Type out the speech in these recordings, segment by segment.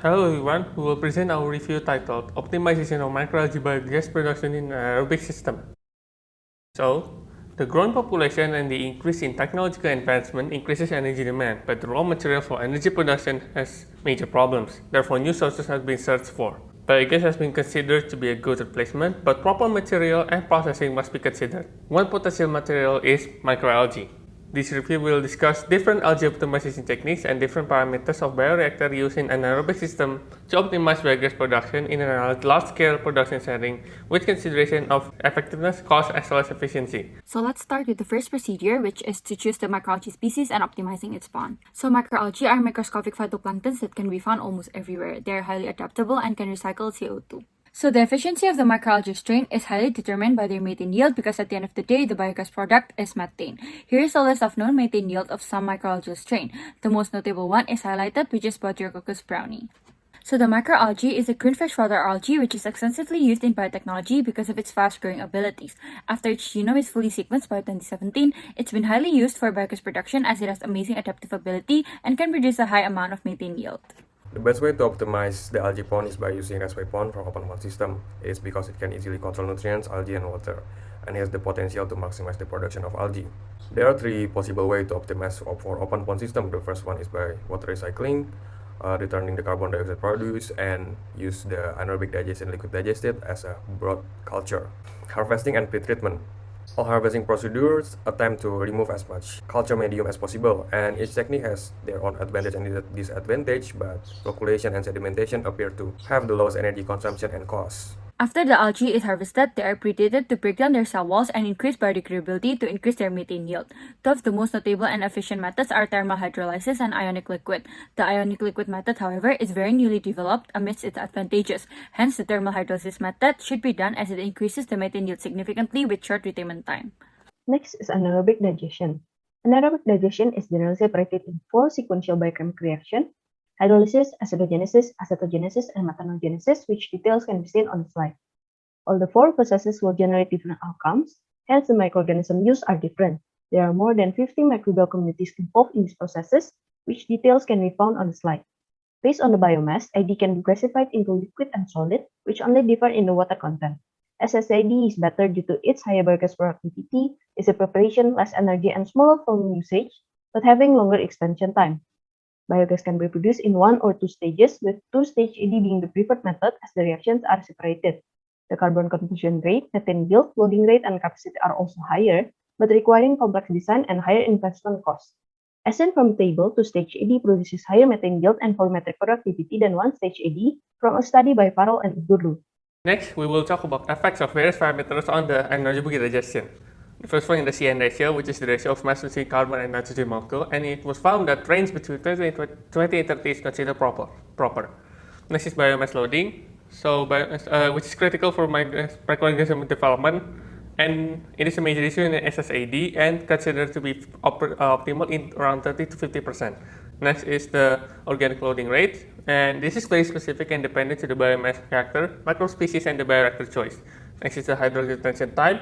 Hello everyone, we will present our review titled Optimization of Microalgae Biogas Production in Aerobic System. So, the growing population and the increase in technological advancement increases energy demand, but the raw material for energy production has major problems. Therefore, new sources have been searched for. Biogas has been considered to be a good replacement, but proper material and processing must be considered. One potential material is microalgae. This review will discuss different algae optimization techniques and different parameters of bioreactor used in an anaerobic system to optimize biogas production in a large-scale production setting with consideration of effectiveness, cost, as well as efficiency. So let's start with the first procedure, which is to choose the microalgae species and optimizing its spawn. So microalgae are microscopic phytoplanktons that can be found almost everywhere. They are highly adaptable and can recycle CO2. So the efficiency of the microalgae strain is highly determined by their methane yield because at the end of the day, the biogas product is methane. Here is a list of known methane yield of some microalgae strain. The most notable one is highlighted, which is Botryococus brownie. So the microalgae is a green freshwater algae which is extensively used in biotechnology because of its fast-growing abilities. After its genome is fully sequenced by 2017, it's been highly used for biogas production as it has amazing adaptive ability and can produce a high amount of methane yield. The best way to optimize the algae pond is by using raceway pond from open pond system. It is because it can easily control nutrients, algae, and water, and has the potential to maximize the production of algae. There are three possible ways to optimize for open pond system. The first one is by water recycling, returning the carbon dioxide produced, and use the anaerobic digestion liquid digested as a broad culture. Harvesting and pretreatment. All harvesting procedures attempt to remove as much culture medium as possible, and each technique has their own advantage and disadvantage, but flocculation and sedimentation appear to have the lowest energy consumption and cost. After the algae is harvested, they are pretreated to break down their cell walls and increase biodegradability to increase their methane yield. Two of the most notable and efficient methods are thermal hydrolysis and ionic liquid. The ionic liquid method, however, is very newly developed amidst its advantages. Hence, the thermal hydrolysis method should be done as it increases the methane yield significantly with short retainment time. Next is anaerobic digestion. Anaerobic digestion is generally separated in four sequential biochemical reactions: hydrolysis, acidogenesis, acetogenesis, and methanogenesis, which details can be seen on the slide. All the four processes will generate different outcomes, hence the microorganisms used are different. There are more than 50 microbial communities involved in these processes, which details can be found on the slide. Based on the biomass, ID can be classified into liquid and solid, which only differ in the water content. SSID is better due to its higher biogas productivity, easy preparation, less energy, and smaller volume usage, but having longer expansion time. Biogas can be produced in one or two stages, with two-stage AD being the preferred method as the reactions are separated. The carbon conversion rate, methane yield, loading rate, and capacity are also higher, but requiring complex design and higher investment costs. As seen from the table, two-stage AD produces higher methane yield and volumetric productivity than one-stage AD from a study by Farrell and Igurlu. Next, we will talk about effects of various parameters on the anaerobic digestion. The first one is the CN ratio, which is the ratio of mass between carbon and nitrogen molecule, and it was found that range between 20 and 30 is considered proper. Next is biomass loading, which is critical for microorganism development, and it is a major issue in the SSAD and considered to be optimal in around 30 to 50%. Next is the organic loading rate, and this is very specific and dependent to the biomass reactor, microspecies, and the bioreactor choice. Next is the hydrolysis retention time,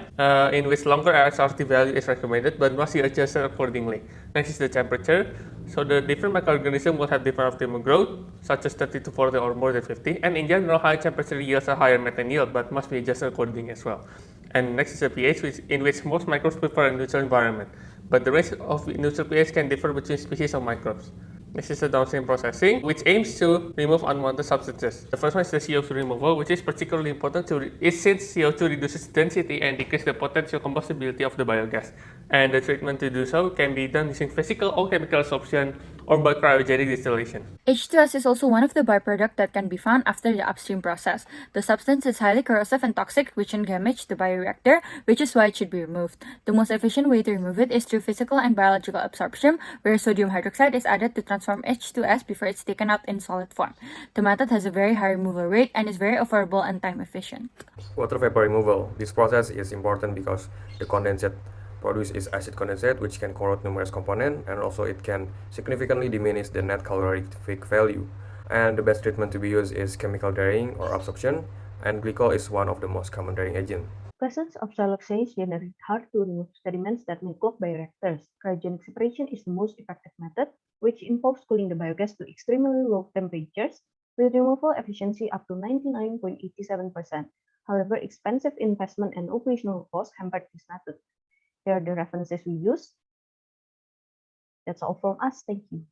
in which longer SRT value is recommended but must be adjusted accordingly. Next is the temperature. So the different microorganisms will have different optimal growth, such as 30 to 40 or more than 50. And in general, high temperature yields a higher methane yield, but must be adjusted accordingly as well. And next is the pH, in which most microbes prefer a neutral environment, but the range of neutral pH can differ between species of microbes. This is the downstream processing, which aims to remove unwanted substances. The first one is the CO2 removal, which is particularly important since CO2 reduces density and decreases the potential combustibility of the biogas. And the treatment to do so can be done using physical or chemical absorption or by cryogenic distillation. H2S is also one of the byproducts that can be found after the upstream process. The substance is highly corrosive and toxic, which can damage the bioreactor, which is why it should be removed. The most efficient way to remove it is through physical and biological absorption, where sodium hydroxide is added to transform H2S before it's taken out in solid form. The method has a very high removal rate and is very affordable and time efficient. Water vapor removal. This process is important because the condensate produced is acid condensate, which can corrode numerous components, and also it can significantly diminish the net calorific value. And the best treatment to be used is chemical drying or absorption, and glycol is one of the most common drying agents. Presence of siloxanes generate hard to remove sediments that may clog bioreactors. Cryogenic separation is the most effective method, which involves cooling the biogas to extremely low temperatures with removal efficiency up to 99.87%. However, expensive investment and operational costs hampered this method. Here are the references we used. That's all from us. Thank you.